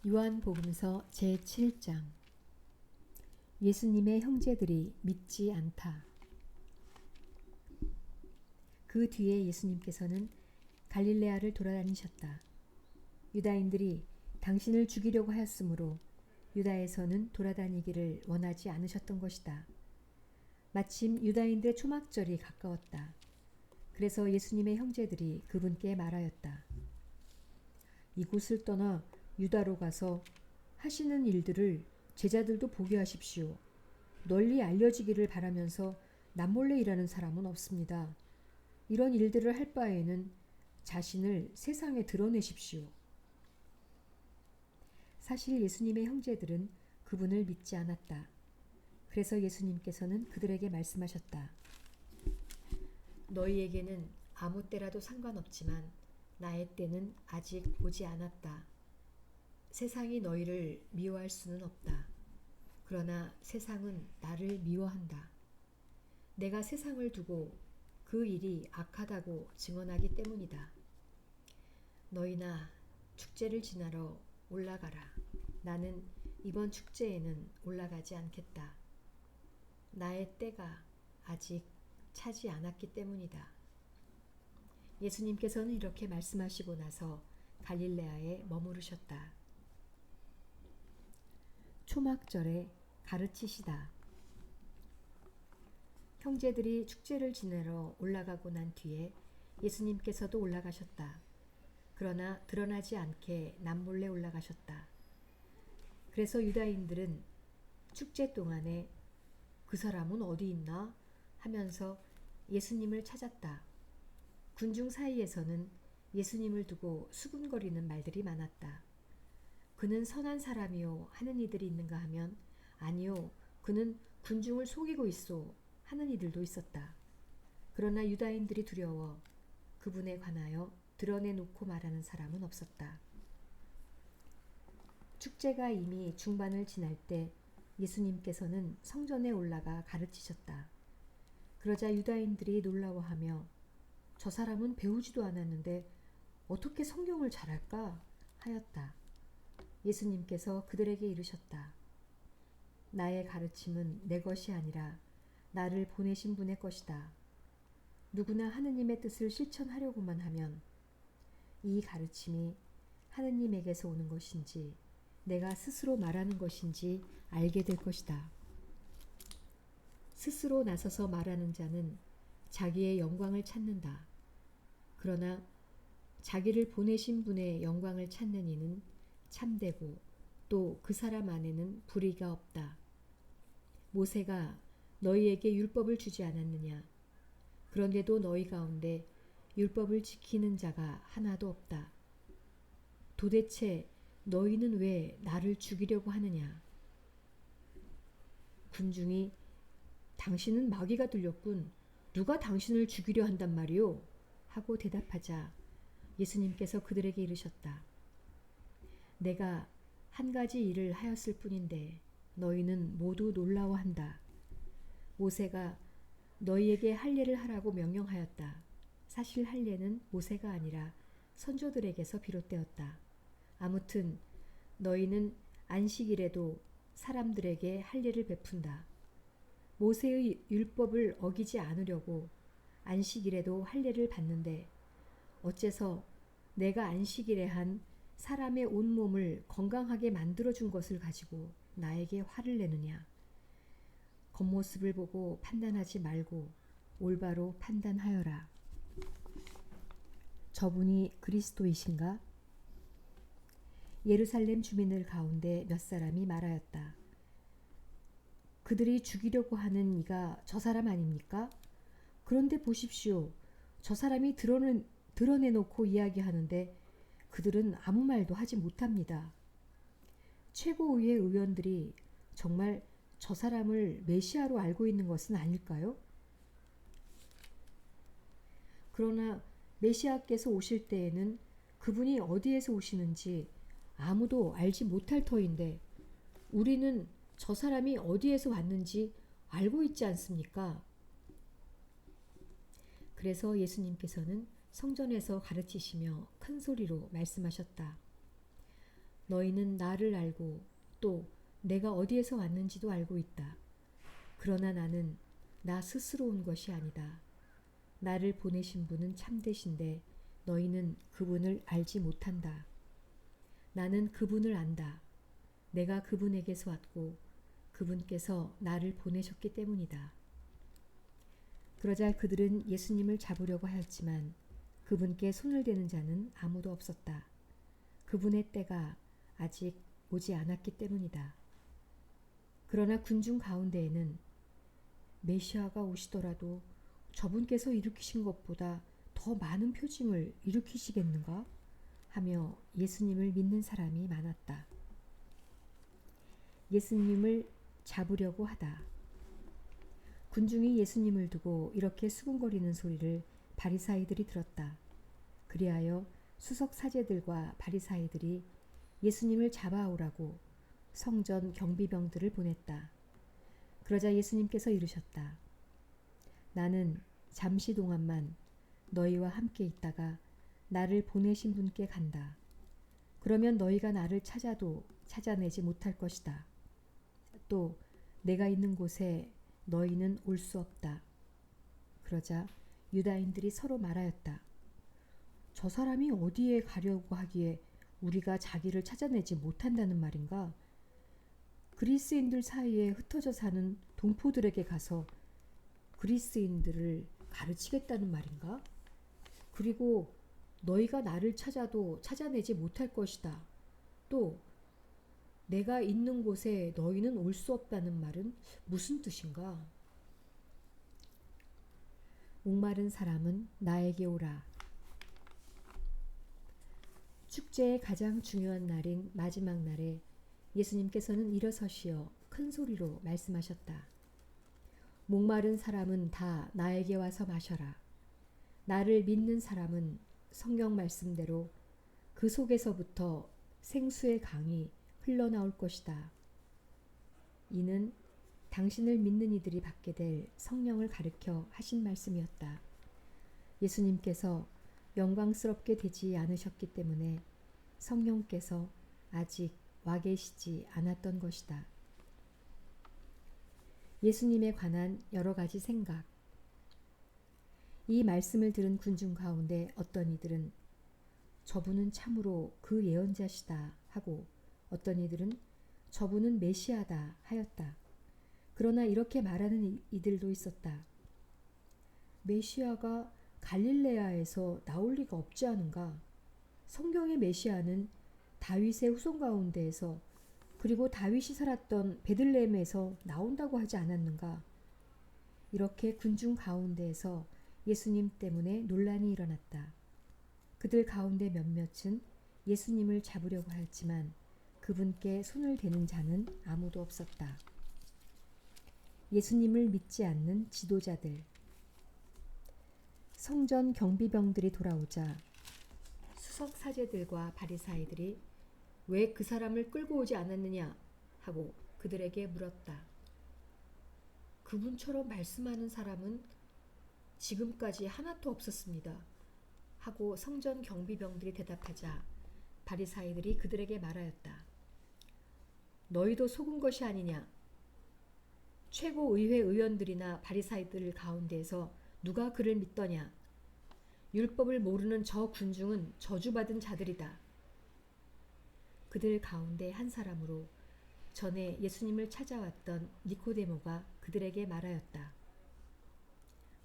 요한복음서 제7장. 예수님의 형제들이 믿지 않다. 그 뒤에 예수님께서는 갈릴레아를 돌아다니셨다. 유다인들이 당신을 죽이려고 하였으므로 유다에서는 돌아다니기를 원하지 않으셨던 것이다. 마침 유다인들의 초막절이 가까웠다. 그래서 예수님의 형제들이 그분께 말하였다. 이곳을 떠나 유다로 가서 하시는 일들을 제자들도 보게 하십시오. 널리 알려지기를 바라면서 남몰래 일하는 사람은 없습니다. 이런 일들을 할 바에는 자신을 세상에 드러내십시오. 사실 예수님의 형제들은 그분을 믿지 않았다. 그래서 예수님께서는 그들에게 말씀하셨다. 너희에게는 아무 때라도 상관없지만 나의 때는 아직 오지 않았다. 세상이 너희를 미워할 수는 없다. 그러나 세상은 나를 미워한다. 내가 세상을 두고 그 일이 악하다고 증언하기 때문이다. 너희나 축제를 지나러 올라가라. 나는 이번 축제에는 올라가지 않겠다. 나의 때가 아직 차지 않았기 때문이다. 예수님께서는 이렇게 말씀하시고 나서 갈릴레아에 머무르셨다. 초막절에 가르치시다. 형제들이 축제를 지내러 올라가고 난 뒤에 예수님께서도 올라가셨다. 그러나 드러나지 않게 남몰래 올라가셨다. 그래서 유다인들은 축제 동안에 그 사람은 어디 있나 하면서 예수님을 찾았다. 군중 사이에서는 예수님을 두고 수군거리는 말들이 많았다. 그는 선한 사람이요 하는 이들이 있는가 하면 아니요 그는 군중을 속이고 있어 하는 이들도 있었다. 그러나 유다인들이 두려워 그분에 관하여 드러내놓고 말하는 사람은 없었다. 축제가 이미 중반을 지날 때 예수님께서는 성전에 올라가 가르치셨다. 그러자 유다인들이 놀라워하며 저 사람은 배우지도 않았는데 어떻게 성경을 잘할까 하였다. 예수님께서 그들에게 이르셨다. 나의 가르침은 내 것이 아니라 나를 보내신 분의 것이다. 누구나 하느님의 뜻을 실천하려고만 하면 이 가르침이 하느님에게서 오는 것인지 내가 스스로 말하는 것인지 알게 될 것이다. 스스로 나서서 말하는 자는 자기의 영광을 찾는다. 그러나 자기를 보내신 분의 영광을 찾는 이는 참되고 또 그 사람 안에는 불의가 없다. 모세가 너희에게 율법을 주지 않았느냐? 그런데도 너희 가운데 율법을 지키는 자가 하나도 없다. 도대체 너희는 왜 나를 죽이려고 하느냐? 군중이 당신은 마귀가 들렸군. 누가 당신을 죽이려 한단 말이오? 하고 대답하자 예수님께서 그들에게 이르셨다. 내가 한 가지 일을 하였을 뿐인데 너희는 모두 놀라워한다. 모세가 너희에게 할례를 하라고 명령하였다. 사실 할례는 모세가 아니라 선조들에게서 비롯되었다. 아무튼 너희는 안식일에도 사람들에게 할례를 베푼다. 모세의 율법을 어기지 않으려고 안식일에도 할례를 받는데 어째서 내가 안식일에 한 사람의 온몸을 건강하게 만들어준 것을 가지고 나에게 화를 내느냐. 겉모습을 보고 판단하지 말고 올바로 판단하여라. 저분이 그리스도이신가? 예루살렘 주민들 가운데 몇 사람이 말하였다. 그들이 죽이려고 하는 이가 저 사람 아닙니까? 그런데 보십시오. 저 사람이 드러내놓고 이야기하는데 그들은 아무 말도 하지 못합니다. 최고의회 의원들이 정말 저 사람을 메시아로 알고 있는 것은 아닐까요? 그러나 메시아께서 오실 때에는 그분이 어디에서 오시는지 아무도 알지 못할 터인데 우리는 저 사람이 어디에서 왔는지 알고 있지 않습니까? 그래서 예수님께서는 성전에서 가르치시며 큰 소리로 말씀하셨다. 너희는 나를 알고 또 내가 어디에서 왔는지도 알고 있다. 그러나 나는 나 스스로 온 것이 아니다. 나를 보내신 분은 참되신데 너희는 그분을 알지 못한다. 나는 그분을 안다. 내가 그분에게서 왔고 그분께서 나를 보내셨기 때문이다. 그러자 그들은 예수님을 잡으려고 하였지만 그분께 손을 대는 자는 아무도 없었다. 그분의 때가 아직 오지 않았기 때문이다. 그러나 군중 가운데에는 메시아가 오시더라도 저분께서 일으키신 것보다 더 많은 표징을 일으키시겠는가? 하며 예수님을 믿는 사람이 많았다. 예수님을 잡으려고 하다. 군중이 예수님을 두고 이렇게 수군거리는 소리를 바리사이들이 들었다. 그리하여 수석 사제들과 바리사이들이 예수님을 잡아오라고 성전 경비병들을 보냈다. 그러자 예수님께서 이르셨다. 나는 잠시 동안만 너희와 함께 있다가 나를 보내신 분께 간다. 그러면 너희가 나를 찾아도 찾아내지 못할 것이다. 또 내가 있는 곳에 너희는 올 수 없다. 그러자 유다인들이 서로 말하였다. 저 사람이 어디에 가려고 하기에 우리가 자기를 찾아내지 못한다는 말인가? 그리스인들 사이에 흩어져 사는 동포들에게 가서 그리스인들을 가르치겠다는 말인가? 그리고 너희가 나를 찾아도 찾아내지 못할 것이다. 또 내가 있는 곳에 너희는 올 수 없다는 말은 무슨 뜻인가? 목마른 사람은 나에게 오라. 축제의 가장 중요한 날인 마지막 날에 예수님께서는 일어서시어 큰 소리로 말씀하셨다. 목마른 사람은 다 나에게 와서 마셔라. 나를 믿는 사람은 성경 말씀대로 그 속에서부터 생수의 강이 흘러나올 것이다. 이는 당신을 믿는 이들이 받게 될 성령을 가르켜 하신 말씀이었다. 예수님께서 영광스럽게 되지 않으셨기 때문에 성령께서 아직 와 계시지 않았던 것이다. 예수님에 관한 여러 가지 생각. 이 말씀을 들은 군중 가운데 어떤 이들은 저분은 참으로 그 예언자시다 하고 어떤 이들은 저분은 메시아다 하였다. 그러나 이렇게 말하는 이들도 있었다. 메시아가 갈릴레아에서 나올 리가 없지 않은가? 성경의 메시아는 다윗의 후손 가운데에서 그리고 다윗이 살았던 베들레헴에서 나온다고 하지 않았는가? 이렇게 군중 가운데에서 예수님 때문에 논란이 일어났다. 그들 가운데 몇몇은 예수님을 잡으려고 하였지만 그분께 손을 대는 자는 아무도 없었다. 예수님을 믿지 않는 지도자들. 성전 경비병들이 돌아오자 수석 사제들과 바리사이들이 왜 그 사람을 끌고 오지 않았느냐 하고 그들에게 물었다. 그분처럼 말씀하는 사람은 지금까지 하나도 없었습니다. 하고 성전 경비병들이 대답하자 바리사이들이 그들에게 말하였다. 너희도 속은 것이 아니냐? 최고의회 의원들이나 바리사이들 가운데에서 누가 그를 믿더냐? 율법을 모르는 저 군중은 저주받은 자들이다. 그들 가운데 한 사람으로 전에 예수님을 찾아왔던 니코데모가 그들에게 말하였다.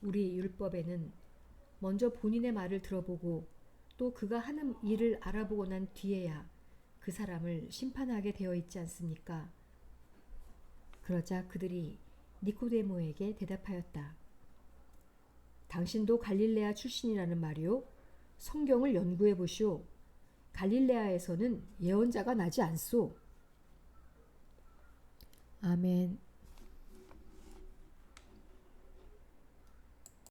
우리 율법에는 먼저 본인의 말을 들어보고 또 그가 하는 일을 알아보고 난 뒤에야 그 사람을 심판하게 되어 있지 않습니까? 그러자 그들이 니코데모에게 대답하였다. 당신도 갈릴레아 출신이라는 말이요? 성경을 연구해 보시오. 갈릴레아에서는 예언자가 나지 않소. 아멘.